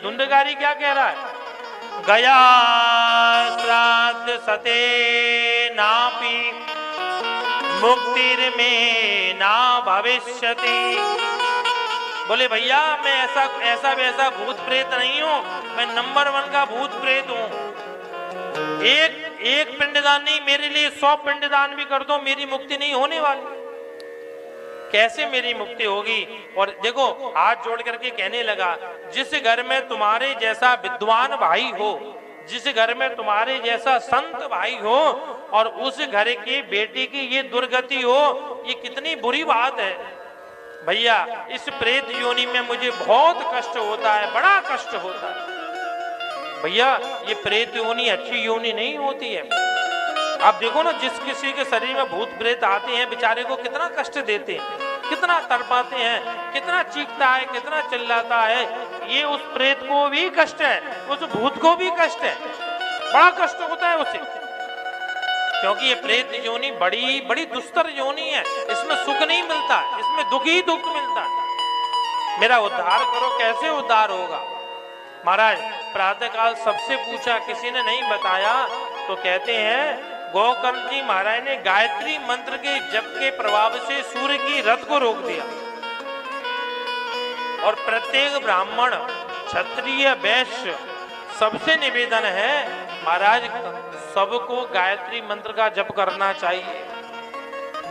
धुंधकारी क्या कह रहा है? गया श्राद्ध सते नापि मुक्तिर में ना भविष्यति। बोले भैया मैं ऐसा वैसा भूत प्रेत नहीं हूं, मैं नंबर 1 का भूत प्रेत हूं। एक पिंडदान नहीं, मेरे लिए 100 पिंडदान भी कर दो, मेरी मुक्ति नहीं होने वाली। कैसे मेरी मुक्ति होगी? और देखो हाथ जोड़ करके कहने लगा, जिस घर में तुम्हारे जैसा विद्वान भाई हो, जिस घर में तुम्हारे जैसा संत भाई हो, और उस घर की बेटी की ये दुर्गति हो, ये कितनी बुरी बात है। भैया इस प्रेत योनि में मुझे बहुत कष्ट होता है, बड़ा कष्ट होता है। भैया ये प्रेत योनि अच्छी योनि नहीं होती है। आप देखो ना, जिस किसी के शरीर में भूत प्रेत आते हैं बेचारे को कितना कष्ट देते हैं, कितना तड़पाते हैं, कितना चीखता है, कितना चिल्लाता है। ये उस प्रेत को भी कष्ट है, उस भूत को भी कष्ट है, बड़ा कष्ट होता है उसे। क्योंकि ये प्रेत योनि बड़ी बड़ी दुस्तर योनि है, इसमें सुख नहीं मिलता, इसमें दुख ही दुख मिलता है। मेरा उद्धार करो। कैसे उद्धार होगा? महाराज प्रातःकाल सबसे पूछा, किसी ने नहीं बताया, तो कहते हैं गोकर्ण जी महाराज ने गायत्री मंत्र के जप के प्रभाव से सूर्य की रथ को रोक दिया, और प्रत्येक ब्राह्मण क्षत्रिय वैश्य सबसे निवेदन है महाराज सबको गायत्री मंत्र का जप करना चाहिए।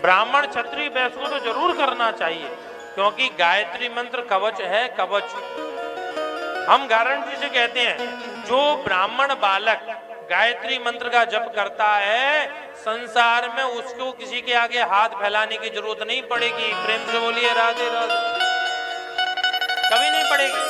ब्राह्मण क्षत्रिय वैश्य को तो जरूर करना चाहिए, क्योंकि गायत्री मंत्र कवच है, कवच। हम गारंटी से कहते हैं जो ब्राह्मण बालक गायत्री मंत्र का जप करता है, संसार में उसको किसी के आगे हाथ फैलाने की जरूरत नहीं पड़ेगी। प्रेम से बोलिए राधे राधे। कभी नहीं पड़ेगी।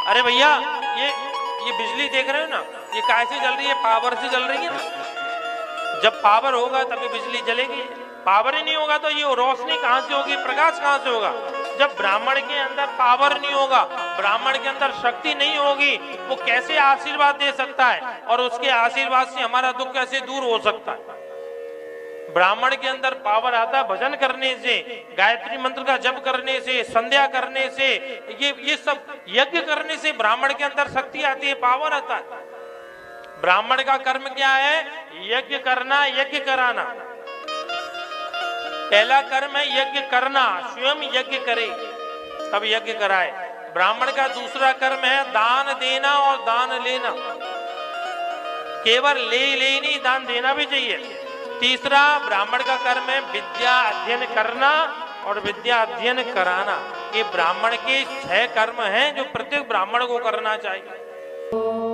अरे भैया ये बिजली देख रहे हो ना, ये कैसे जल रही है? पावर से जल रही है ना। जब पावर होगा तभी बिजली जलेगी, पावर ही नहीं होगा तो ये रोशनी कहां से होगी, प्रकाश कहां से होगा? जब ब्राह्मण के अंदर पावर नहीं होगा, ब्राह्मण के अंदर शक्ति नहीं होगी, वो कैसे आशीर्वाद दे सकता है? और उसके आशीर्वाद से हमारा दुख कैसे दूर हो सकता है? ब्राह्मण के अंदर पावर आता है भजन करने से, गायत्री मंत्र का जप करने से, संध्या करने से, ये सब यज्ञ करने से ब्राह्मण के अंदर शक्ति आती है, पावर आता है। ब्राह्मण का कर्म क्या है? यज्ञ करना, यज्ञ कराना। पहला कर्म है यज्ञ करना, स्वयं यज्ञ करे तब यज्ञ कराए। ब्राह्मण का दूसरा कर्म है दान देना और दान लेना। केवल ले नहीं, दान देना भी चाहिए। तीसरा ब्राह्मण का कर्म है विद्या अध्ययन करना और विद्या अध्ययन कराना। ये ब्राह्मण के 6 कर्म हैं जो प्रत्येक ब्राह्मण को करना चाहिए।